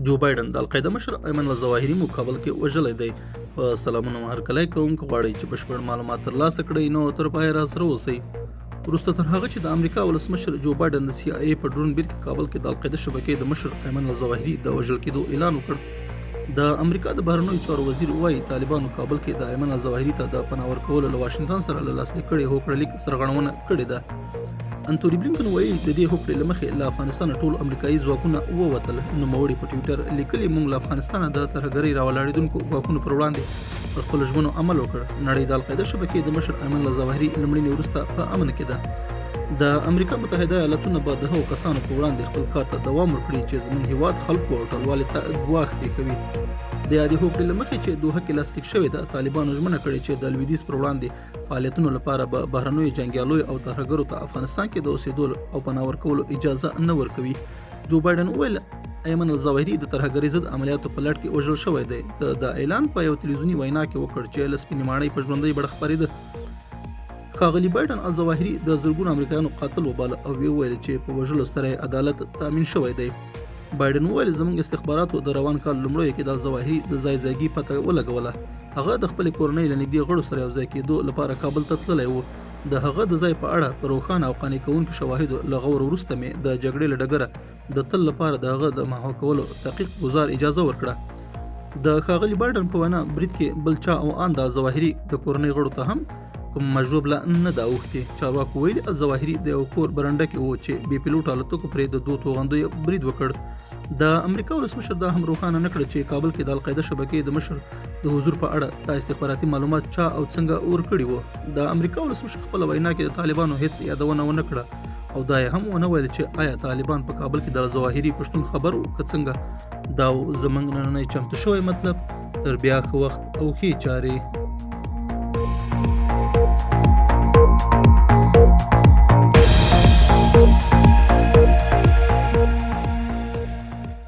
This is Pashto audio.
جو بایډن د القاعده مشر ایمن الظواهري مقابل کې وژلی دی. په سلامونه هرکلی کوم که غواړئ چې بشپړ معلومات ترلاسه کړئ نو تر پایه راسره اوسئ. وروسته تر هغه چې د امریکا ولسمشر جو بایډن د CIA په ډرون برید کې کابل کې د القاعده شبکې د مشر ایمن الظواهري د وژل کېدو اعلان وکړ. د امریکا د بهرنیو چارو وزیر وایي طالبانو کابل کې د ایمن الظواهري ته د پناه ورکولو له واشنګټن سره له لاسلیک کړي هوکړه لیک سرغړونه کړې ده. انتوني بلینکن وایي د دې هوکړې له مخې له افغانستانه ټول امریکایي ځواکونه ووتل. نوموړي په ټویټر لیکلي موږ له افغانستانه د ترهګرۍ راولاړېدونکو ځواکونو پر وړاندې پر خپلو ژمنو عمل وکړ. نړۍ د القاعده شبکې د مشر ایمن الظواهري له مړینې وروسته په امن کې ده. د امریکا متحده ایالتونو به د هغو کسانو په وړاندې خپل کار ته دوام ورکړي چې زموږ هیواد خلکو او ټولوالې ته ګواښ پېښوي. د یادې هوکړې له مخې چې دوحه کې لاسلیک شوې ده، طالبانو ژمنه کړې چې د لویدیځ پر وړاندې فعالیتونو لپاره به بهرنیو جنګیالیو او ترهګرو ته افغانستان کې د اوسېدو او پناه ورکولو اجازه نه ورکوي. جو بایډن وویل ایمن الظواهري د ترهګرۍ ضد عملیاتو په لړ کې وژل شوی دی. د اعلان په یو تلویزیوني وینا کې وکړ چې له سپینې ماڼۍ په ژوندۍ بڼه خپرېده. ښاغلي بایډن الظواهري د زرګونو امریکایانو قاتل وباله او ویل چې په وژلو سره یې عدالت تامین شوی دی. بایډن وویل زموږ استخباراتو د روان کال لومړیو کې د الظواهري د ځایګي پته ولګوله. هغه د خپلې کورنۍ له نږدې غړو سره یوځای کېدو لپاره کابل ته تللی و. د هغه د ځای په اړه په روښانه او قانع کوونکو شواهدو له غور وروسته مې د جګړې له ډګره د تل لپاره د هغه د محو کولو تحقیق ګزار اجازه ورکړه. د ښاغلي بایډن په وینا برید کې بل چا او ان د الظواهري د کورنۍ غړو ته هم کوم مجروب لا نه دا اوښتې. چارواکو ویلي الظواهري د یو کور برنډه کې و چې بې پیلوټ الوتکو پرې د 2 توغندیو برید وکړ. د امریکا ولسمشر دا هم روښانه نه کړه چې کابل کې د القاعده شبکې د مشر د حضور په اړه دا استخباراتي معلومات چا او څنګه ورکړي وو. د امریکا ولسمشر خپله وینا کې د طالبانو هیڅ یادونه ونه کړه او دا یې هم ونه ویل چې آیا طالبان په کابل کې د الظواهري پښتون خبر وو که څنګه. دا زموږ نننی چمتو شوی مطلب. تر بیا ښه وخت او ښې چارې.